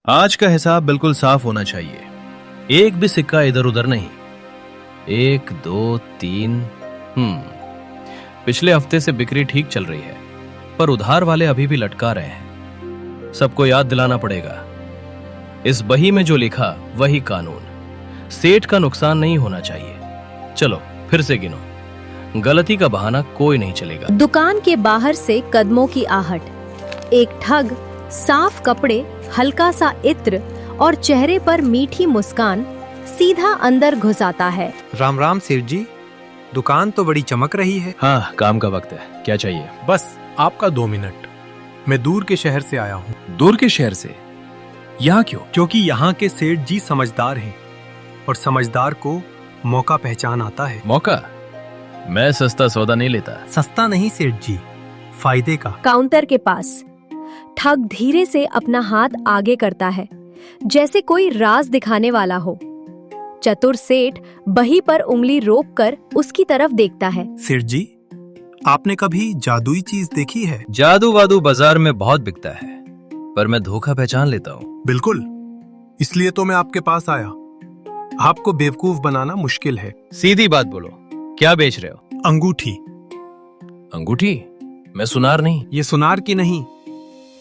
आज का हिसाब बिल्कुल साफ होना चाहिए, एक भी सिक्का इधर उधर नहीं। 1 2 3। पिछले हफ्ते से बिक्री ठीक चल रही है, पर उधार वाले अभी भी लटका रहे हैं। सबको याद दिलाना पड़ेगा, इस बही में जो लिखा वही कानून। सेठ का नुकसान नहीं होना चाहिए। चलो फिर से गिनो, गलती का बहाना कोई नहीं चलेगा। दुकान के बाहर से कदमों की आहट। एक ठग साफ कपड़े, हल्का सा इत्र और चेहरे पर मीठी मुस्कान सीधा अंदर घुस आता है। राम राम सेठ जी, दुकान तो बड़ी चमक रही है। हाँ, काम का वक्त है, क्या चाहिए? बस आपका 2 मिनट। मैं दूर के शहर से आया हूँ। दूर के शहर से? यहाँ क्यों? क्योंकि यहाँ के सेठ जी समझदार हैं और समझदार को मौका पहचान आता है। मौका? मैं सस्ता सौदा नहीं लेता। सस्ता नहीं सेठ जी, फायदे का। काउंटर के पास ठग धीरे से अपना हाथ आगे करता है, जैसे कोई राज दिखाने वाला हो। चतुर सेठ बही पर उंगली रोककर उसकी तरफ देखता है। सेठ जी, आपने कभी जादुई चीज देखी है? जादू वादू बाजार में बहुत बिकता है, पर मैं धोखा पहचान लेता हूँ। बिल्कुल, इसलिए तो मैं आपके पास आया। आपको बेवकूफ बनाना मुश्किल है। सीधी बात बोलो, क्या बेच रहे हो? अंगूठी। अंगूठी? मैं सुनार नहीं। ये सुनार की नहीं,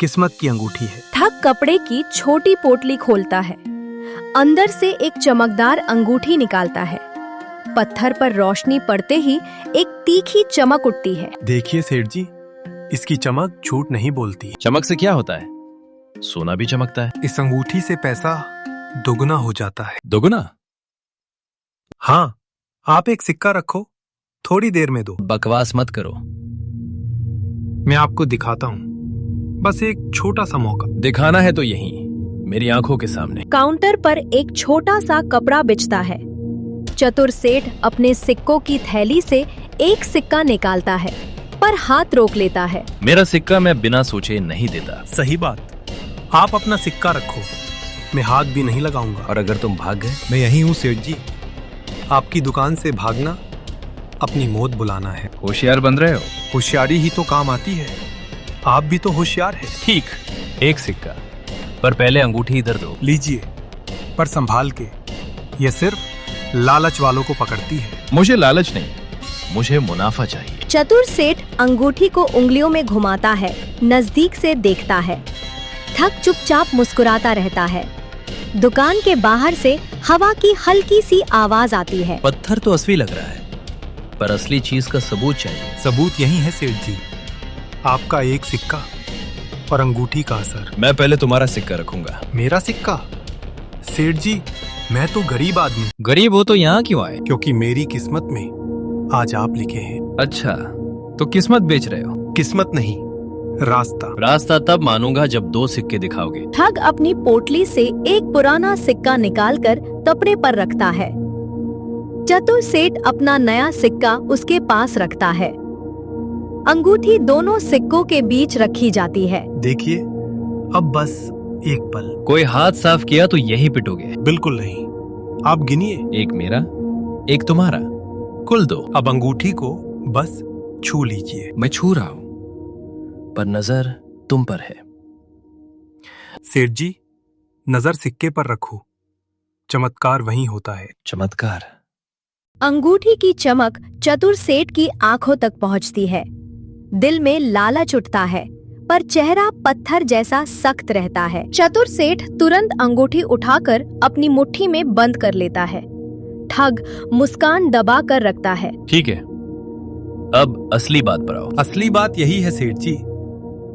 किस्मत की अंगूठी है। ठग कपड़े की छोटी पोटली खोलता है, अंदर से एक चमकदार अंगूठी निकालता है। पत्थर पर रोशनी पड़ते ही एक तीखी चमक उठती है। देखिए सेठ जी, इसकी चमक झूठ नहीं बोलती। चमक से क्या होता है? सोना भी चमकता है। इस अंगूठी से पैसा दोगुना हो जाता है। दोगुना? हाँ, आप एक सिक्का रखो, थोड़ी देर में दो। बकवास मत करो। मैं आपको दिखाता हूँ, बस एक छोटा सा मौका। दिखाना है तो यहीं, मेरी आंखों के सामने। काउंटर पर एक छोटा सा कपड़ा बिछता है। चतुर सेठ अपने सिक्कों की थैली से एक सिक्का निकालता है, पर हाथ रोक लेता है। मेरा सिक्का मैं बिना सोचे नहीं देता। सही बात, आप अपना सिक्का रखो, मैं हाथ भी नहीं लगाऊंगा। और अगर तुम भाग गए? मैं यही हूँ सेठ जी। आपकी दुकान से भागना अपनी मौत बुलाना है। होशियार बन रहे हो। होशियारी ही तो काम आती है, आप भी तो होशियार है। ठीक, एक सिक्का, पर पहले अंगूठी इधर दो। लीजिए, पर संभाल के, ये सिर्फ लालच वालों को पकड़ती है। मुझे लालच नहीं, मुझे मुनाफा चाहिए। चतुर सेठ अंगूठी को उंगलियों में घुमाता है, नजदीक से देखता है। ठग चुपचाप मुस्कुराता रहता है। दुकान के बाहर से हवा की हल्की सी आवाज आती है। पत्थर तो असली लग रहा है, पर असली चीज का सबूत चाहिए। सबूत यही है सेठ जी, आपका एक सिक्का और अंगूठी का असर। मैं पहले तुम्हारा सिक्का रखूंगा। मेरा सिक्का? सेठ जी, मैं तो गरीब आदमी। गरीब हो तो यहाँ क्यों आए? क्योंकि मेरी किस्मत में आज आप लिखे हैं। अच्छा, तो किस्मत बेच रहे हो? किस्मत नहीं, रास्ता। रास्ता तब मानूंगा जब 2 सिक्के दिखाओगे। ठग अपनी पोटली से एक पुराना सिक्का निकालकर तपड़े पर रखता है। चतुर सेठ अपना नया सिक्का उसके पास रखता है। अंगूठी दोनों सिक्कों के बीच रखी जाती है। देखिए, अब बस एक पल। कोई हाथ साफ किया तो यही पिटोगे। बिल्कुल नहीं, आप गिनिए। एक मेरा, एक तुम्हारा, कुल 2। अब अंगूठी को बस छू लीजिए। मैं छू रहा हूँ, पर नजर तुम पर है। सेठ जी, नजर सिक्के पर रखो, चमत्कार वहीं होता है। चमत्कार? अंगूठी की चमक चतुर सेठ की आंखों तक पहुंचती है। दिल में लालच उठता है, पर चेहरा पत्थर जैसा सख्त रहता है। चतुर सेठ तुरंत अंगूठी उठाकर अपनी मुट्ठी में बंद कर लेता है। ठग मुस्कान दबा कर रखता है। ठीक है, अब असली बात पर आओ। असली बात यही है सेठ जी,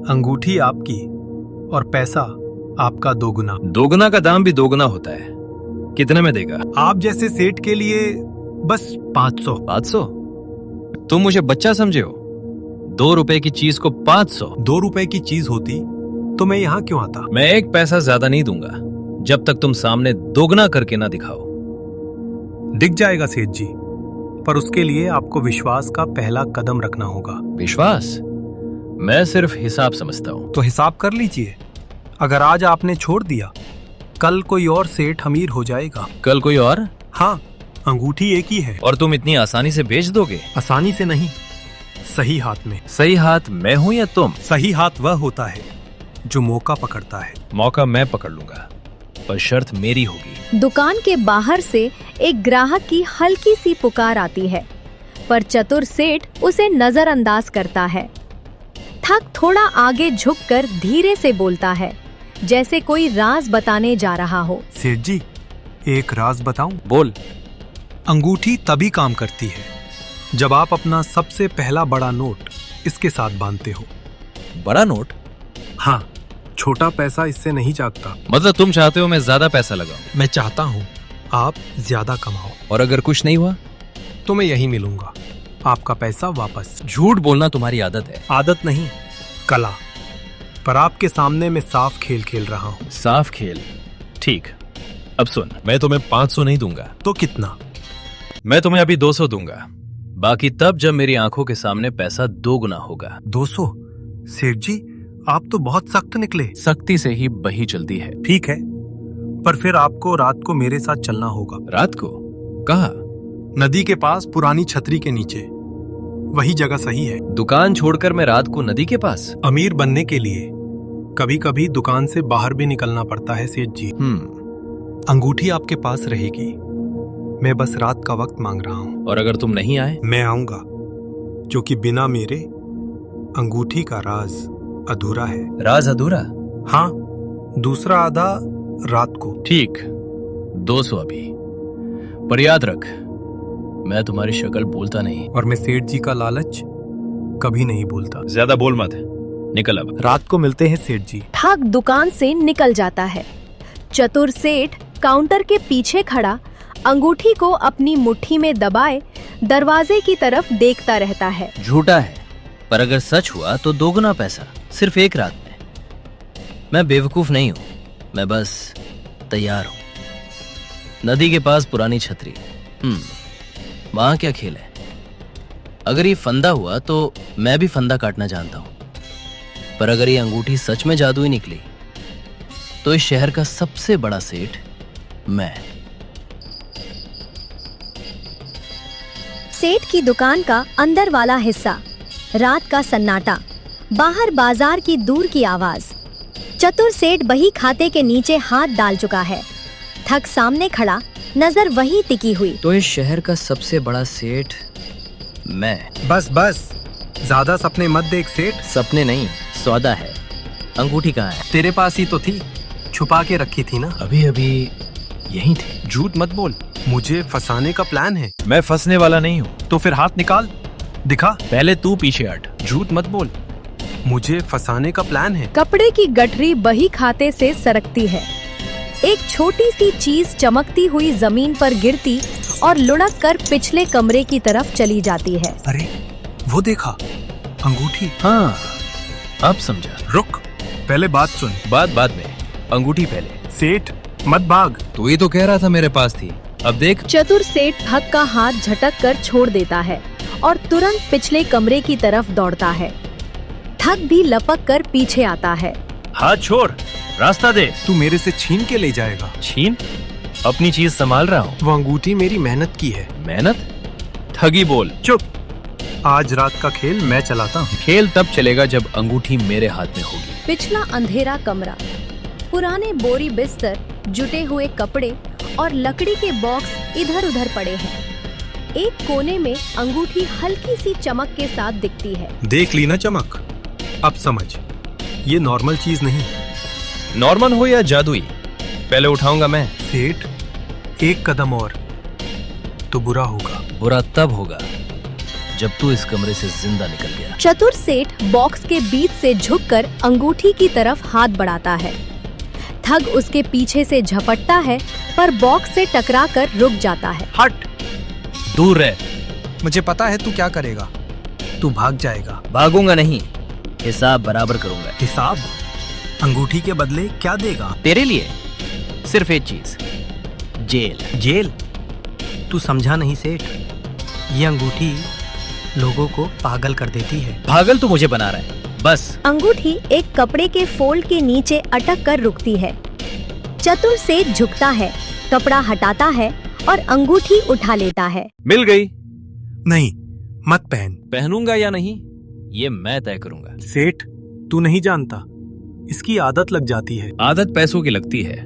अंगूठी आपकी और पैसा आपका दोगुना। दोगुना का दाम भी दोगुना होता है। कितने में देगा? आप जैसे सेठ के लिए बस 500। 500? तुम मुझे बच्चा समझे हो? 2 रुपए की चीज को 500? 2 रुपए की चीज होती तो मैं यहाँ क्यों आता? मैं 1 पैसा ज्यादा नहीं दूंगा, जब तक तुम सामने दोगुना करके ना दिखाओ। दिख जाएगा सेठ जी, पर उसके लिए आपको विश्वास का पहला कदम रखना होगा। विश्वास? मैं सिर्फ हिसाब समझता हूँ। तो हिसाब कर लीजिए, अगर आज आपने छोड़ दिया, कल कोई और सेठ अमीर हो जाएगा। कल कोई और? हाँ, अंगूठी एक ही है। और तुम इतनी आसानी से बेच दोगे? आसानी से नहीं, सही हाथ में। सही हाथ मैं हूँ या तुम? सही हाथ वह होता है जो मौका पकड़ता है। मौका मैं पकड़ लूंगा। पर शर्त मेरी होगी। दुकान के बाहर से एक ग्राहक की हल्की सी पुकार आती है, पर चतुर सेठ उसे नजरअंदाज करता है। ठग थोड़ा आगे झुककर धीरे से बोलता है, जैसे कोई राज बताने जा रहा हो। सेठ जी, एक राज बताऊं? बोल। अंगूठी तभी काम करती है जब आप अपना सबसे पहला बड़ा नोट इसके साथ बांधते हो। बड़ा नोट? हाँ, छोटा पैसा इससे नहीं जागता। मतलब तुम चाहते हो मैं ज्यादा पैसा लगाऊं? मैं चाहता हूँ आप ज्यादा कमाओ, और अगर कुछ नहीं हुआ तो मैं यही मिलूंगा, आपका पैसा वापस। झूठ बोलना तुम्हारी आदत है। आदत नहीं, कला। पर आपके सामने मैं साफ खेल खेल रहा हूँ। साफ खेल? ठीक। अब सुन, मैं तुम्हें 500 नहीं दूंगा। तो कितना? मैं तुम्हें अभी 200 दूंगा, बाकी तब जब मेरी आंखों के सामने पैसा 2 गुना होगा। 200? सेठ जी, आप तो बहुत सख्त निकले। सख्ती से ही बही चलती है। ठीक है, पर फिर आपको रात को मेरे साथ चलना होगा। रात को? कहाँ? नदी के पास पुरानी छतरी के नीचे, वही जगह सही है। दुकान छोड़कर मैं रात को नदी के पास? अमीर बनने के लिए कभी कभी दुकान से बाहर भी निकलना पड़ता है सेठ जी। अंगूठी आपके पास रहेगी, मैं बस रात का वक्त मांग रहा हूँ। और अगर तुम नहीं आए? मैं आऊंगा, क्योंकि बिना मेरे अंगूठी का राज अधूरा है। राज अधूरा? हाँ, दूसरा आधा रात को। ठीक, 200 अभी। पर याद रख, मैं तुम्हारी शक्ल बोलता नहीं। और मैं सेठ जी का लालच कभी नहीं बोलता। ज्यादा बोल मत, निकल अब। रात को मिलते हैं सेठ जी। ठग दुकान से निकल जाता है। चतुर सेठ काउंटर के पीछे खड़ा अंगूठी को अपनी मुट्ठी में दबाए दरवाजे की तरफ देखता रहता है। झूठा है, पर अगर सच हुआ तो 2 गुना पैसा सिर्फ एक रात में। मैं बेवकूफ नहीं हूँ, मैं बस तैयार हूँ। नदी के पास पुरानी छतरी, वहां क्या खेल है? अगर ये फंदा हुआ तो मैं भी फंदा काटना जानता हूँ, पर अगर ये अंगूठी सच में जादुई निकली तो इस शहर का सबसे बड़ा सेठ मैं। सेठ की दुकान का अंदर वाला हिस्सा, रात का सन्नाटा, बाहर बाजार की दूर की आवाज। चतुर सेठ बही खाते के नीचे हाथ डाल चुका है। ठग सामने खड़ा, नजर वही टिकी हुई। तो इस शहर का सबसे बड़ा सेठ मैं। बस बस, ज्यादा सपने मत देख सेठ। सपने नहीं, सौदा है। अंगूठी कहाँ है? तेरे पास ही तो थी, छुपा के रखी थी ना। अभी अभी यहीं थे। झूठ मत बोल, मुझे फंसाने का प्लान है। मैं फंसने वाला नहीं हूँ। तो फिर हाथ निकाल, दिखा। पहले तू पीछे हट। झूठ मत बोल, मुझे फंसाने का प्लान है। कपड़े की गठरी बही खाते से सरकती है। एक छोटी सी चीज चमकती हुई जमीन पर गिरती और लुढ़क कर पिछले कमरे की तरफ चली जाती है। अरे वो देखा, अंगूठी। हाँ, अब समझा। रुक, पहले बात सुन। बात बाद में, अंगूठी पहले। सेठ मत भाग। तू ही तो कह रहा था मेरे पास थी, अब देख। चतुर सेठ ठग का हाथ झटक कर छोड़ देता है और तुरंत पिछले कमरे की तरफ दौड़ता है। ठग भी लपक कर पीछे आता है। हाथ छोड़, रास्ता दे। तू मेरे से छीन के ले जाएगा। छीन? अपनी चीज संभाल रहा हूँ। वो अंगूठी मेरी मेहनत की है। मेहनत? ठगी बोल। चुप, आज रात का खेल मैं चलाता हूँ। खेल तब चलेगा जब अंगूठी मेरे हाथ में होगी। पिछला अंधेरा कमरा, पुराने बोरी बिस्तर, जुटे हुए कपड़े और लकड़ी के बॉक्स इधर उधर पड़े हैं। एक कोने में अंगूठी हल्की सी चमक के साथ दिखती है। देख ली ना चमक? अब समझ, ये नॉर्मल चीज नहीं। नॉर्मल हो या जादुई, पहले उठाऊंगा मैं। सेठ, एक कदम और तो बुरा होगा। बुरा तब होगा जब तू इस कमरे से जिंदा निकल गया। चतुर सेठ बॉक्स के बीच से झुककर अंगूठी की तरफ हाथ बढ़ाता है। ठग उसके पीछे से झपटता है, पर बॉक्स से टकराकर रुक जाता है। हट, दूर रह। मुझे पता है तू क्या करेगा, तू भाग जाएगा। भागूंगा नहीं, हिसाब बराबर करूंगा। हिसाब? अंगूठी के बदले क्या देगा? तेरे लिए सिर्फ एक चीज, जेल। जेल? तू समझा नहीं सेठ, ये अंगूठी लोगों को पागल कर देती है। पागल तो मुझे बना रहा है बस। अंगूठी एक कपड़े के फोल्ड के नीचे अटक कर रुकती है। चतुर सेठ झुकता है, कपड़ा हटाता है और अंगूठी उठा लेता है। मिल गई। नहीं, मत पहन। पहनूंगा या नहीं, ये मैं तय करूंगा। सेठ, तू नहीं जानता, इसकी आदत लग जाती है। आदत पैसों की लगती है,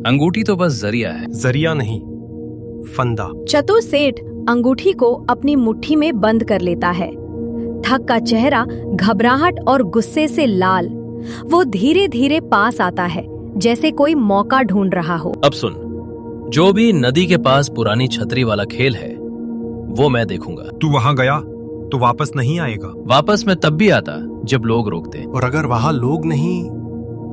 अंगूठी तो बस जरिया है। जरिया नहीं, फंदा। चतुर सेठ अंगूठी को अपनी मुट्ठी में बंद कर लेता है। ठग का चेहरा घबराहट और गुस्से से लाल। वो धीरे धीरे पास आता है, जैसे कोई मौका ढूंढ रहा हो। अब सुन, जो भी नदी के पास पुरानी छतरी वाला खेल है वो मैं देखूंगा। तू वहां गया तो वापस नहीं आएगा। वापस मैं तब भी आता जब लोग रोकते, और अगर वहां लोग नहीं,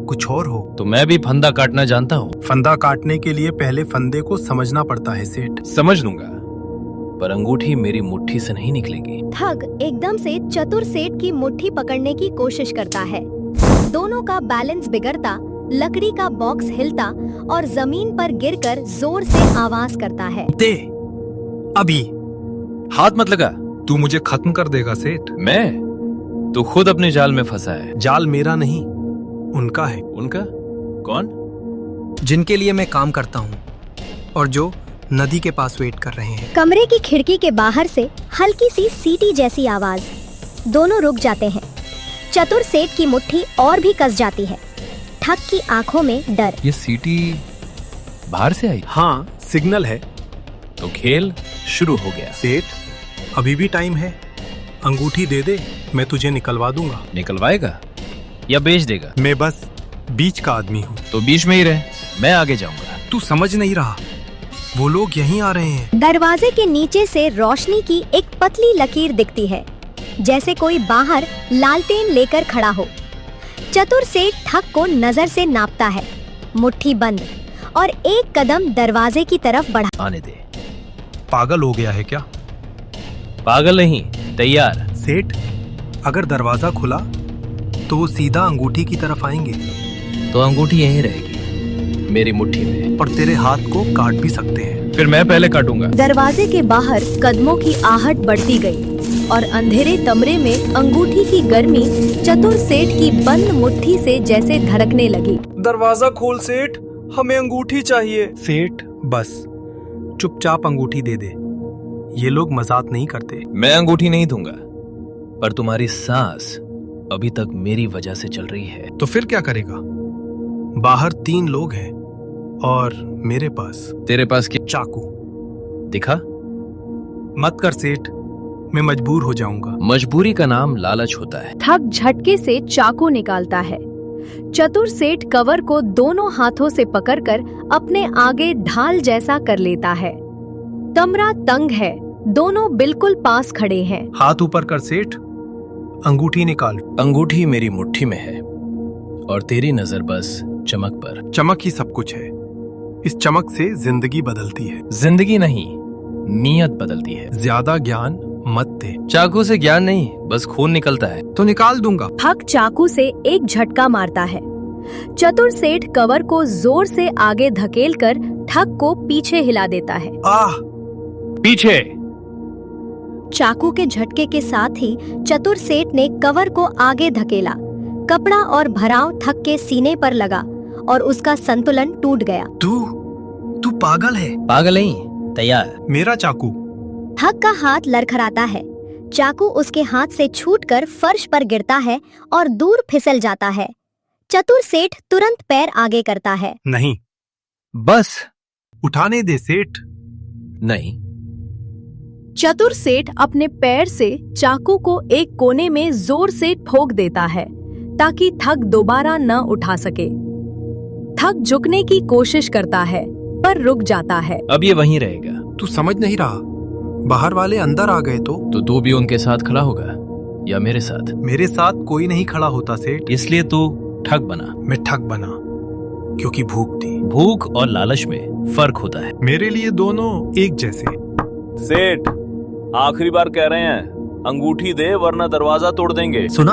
कुछ और हो। तो मैं भी फंदा काटना जानता हूँ। फंदा काटने के लिए पहले फंदे को समझना पड़ता है सेठ। समझ लूंगा, पर अंगूठी मेरी मुट्ठी से नहीं निकलेगी। ठग एकदम से चतुर सेठ की मुट्ठी पकड़ने की कोशिश करता है। दोनों का बैलेंस बिगड़ता, लकड़ी का बॉक्स हिलता और जमीन पर गिरकर जोर से आवाज करता है। दे अभी। हाथ मत लगा। तू मुझे खत्म कर देगा सेठ। मैं? तू खुद अपने जाल में फंसा है। जाल मेरा नहीं, उनका है। उनका? कौन? जिनके लिए मैं काम करता हूँ और जो नदी के पास वेट कर रहे हैं। कमरे की खिड़की के बाहर से हल्की सी सीटी जैसी आवाज। दोनों रुक जाते हैं। चतुर सेठ की मुट्ठी और भी कस जाती है। ठग की आंखों में डर। ये सीटी बाहर से आई? हाँ, सिग्नल है। तो खेल शुरू हो गया। सेठ, अभी भी टाइम है। अंगूठी दे दे, मैं तुझे निकलवा दूंगा। निकलवाएगा या बेच देगा? मैं बस बीच का आदमी हूँ। तो बीच में ही रहे, मैं आगे जाऊंगा। तू समझ नहीं रहा, वो लोग यहीं आ रहे हैं। दरवाजे के नीचे से रोशनी की एक पतली लकीर दिखती है, जैसे कोई बाहर लालटेन लेकर खड़ा हो। चतुर सेठ ठग को नजर से नापता है, मुट्ठी बंद, और एक कदम दरवाजे की तरफ बढ़ा। आने दे। पागल हो गया है क्या? पागल नहीं, तैयार। सेठ, अगर दरवाजा खुला तो वो सीधा अंगूठी की तरफ आएंगे। तो अंगूठी यहीं रहेगी, मेरी मुट्ठी में। और तेरे हाथ को काट भी सकते हैं। फिर मैं पहले काटूंगा। दरवाजे के बाहर कदमों की आहट बढ़ती गई और अंधेरे कमरे में अंगूठी की गर्मी चतुर सेठ की बंद मुट्ठी से जैसे धड़कने लगी। दरवाजा खोल सेठ, हमें अंगूठी चाहिए। सेठ, बस चुपचाप अंगूठी दे दे। ये लोग मजाक नहीं करते। मैं अंगूठी नहीं दूंगा, पर तुम्हारी सांस अभी तक मेरी वजह से चल रही है। तो फिर क्या करेगा? बाहर 3 लोग हैं और मेरे पास। तेरे पास क्या? चाकू। दिखा? मत कर सेठ, मैं मजबूर हो जाऊंगा। मजबूरी का नाम लालच होता है। ठग झटके से चाकू निकालता है। चतुर सेठ कवर को दोनों हाथों से पकड़कर अपने आगे ढाल जैसा कर लेता है। कमरा तंग है, दोनों बिल्कुल पास खड़े हैं। हाथ ऊपर कर सेठ, अंगूठी निकाल। अंगूठी मेरी मुट्ठी में है और तेरी नजर बस चमक पर। चमक ही सब कुछ है। इस चमक से जिंदगी बदलती है। जिंदगी नहीं, नीयत बदलती है। ज्यादा ज्ञान मत दे। चाकू से ज्ञान नहीं, बस खून निकलता है। तो निकाल दूंगा। ठग चाकू से एक झटका मारता है। चतुर सेठ कवर को जोर से आगे धकेलकर ठग को पीछे हिला देता है। आह! पीछे! चाकू के झटके के साथ ही चतुर सेठ ने कवर को आगे धकेला। कपड़ा और भराव ठग के सीने पर लगा और उसका संतुलन टूट गया। तू पागल है। पागल नहीं, तैयार। मेरा चाकू। ठग का हाथ लड़खड़ाता है। चाकू उसके हाथ से छूटकर फर्श पर गिरता है और दूर फिसल जाता है। चतुर सेठ तुरंत पैर आगे करता है। नहीं, बस। उठाने दे सेठ। नहीं। चतुर सेठ अपने पैर से चाकू को एक कोने में जोर से ठोक देता है ताकि ठग दोबारा न उठा सके। ठग झुकने की कोशिश करता है पर रुक जाता है। अब ये वहीं रहेगा। तू समझ नहीं रहा, बाहर वाले अंदर आ गए तो तू भी उनके साथ खड़ा होगा या मेरे साथ? मेरे साथ कोई नहीं खड़ा होता सेठ। इसलिए तू ठग बना। मैं ठग बना क्योंकि भूख थी। भूख और लालच में फर्क होता है। मेरे लिए दोनों एक जैसे। सेठ, आखिरी बार कह रहे हैं, अंगूठी दे वरना दरवाजा तोड़ देंगे। सुना?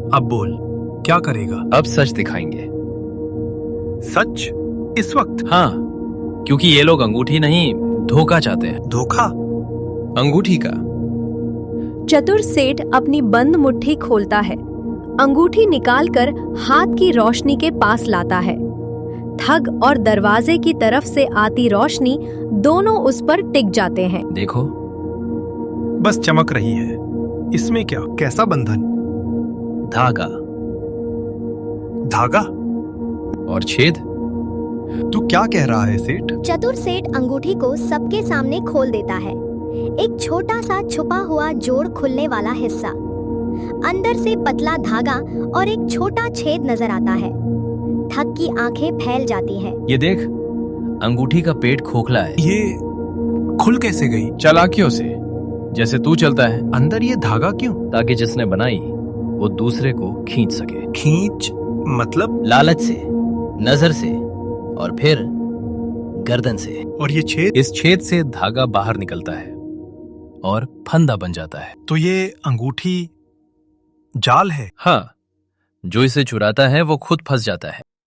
अब बोल, क्या करेगा? अब सच दिखाएंगे। सच? इस वक्त? हाँ, क्योंकि ये लोग अंगूठी नहीं, धोखा चाहते हैं। धोखा? अंगूठी का। चतुर सेठ अपनी बंद मुट्ठी खोलता है, अंगूठी निकालकर हाथ की रोशनी के पास लाता है। ठग और दरवाजे की तरफ से आती रोशनी दोनों उस पर टिक जाते हैं। देखो, बस चमक रही है। इसमें क्या? कैसा बंधन? धागा धागा और छेद। तू क्या कह रहा है सेठ? चतुर सेठ अंगूठी को सबके सामने खोल देता है। एक छोटा सा छुपा हुआ जोड़ खुलने वाला हिस्सा, अंदर से पतला धागा और एक छोटा छेद नजर आता है। ठग की आंखें फैल जाती हैं। ये देख, अंगूठी का पेट खोखला है। ये खुल कैसे गई? चालाकियों से, जैसे तू चलता है, अंदर ये धागा क्यों? ताकि जिसने बनाई वो दूसरे को खींच सके। खींच मतलब? लालच से, नजर से और फिर गर्दन से। और ये छेद? इस छेद से धागा बाहर निकलता है और फंदा बन जाता है। तो ये अंगूठी जाल है? हाँ, जो इसे चुराता है वो खुद फंस जाता है।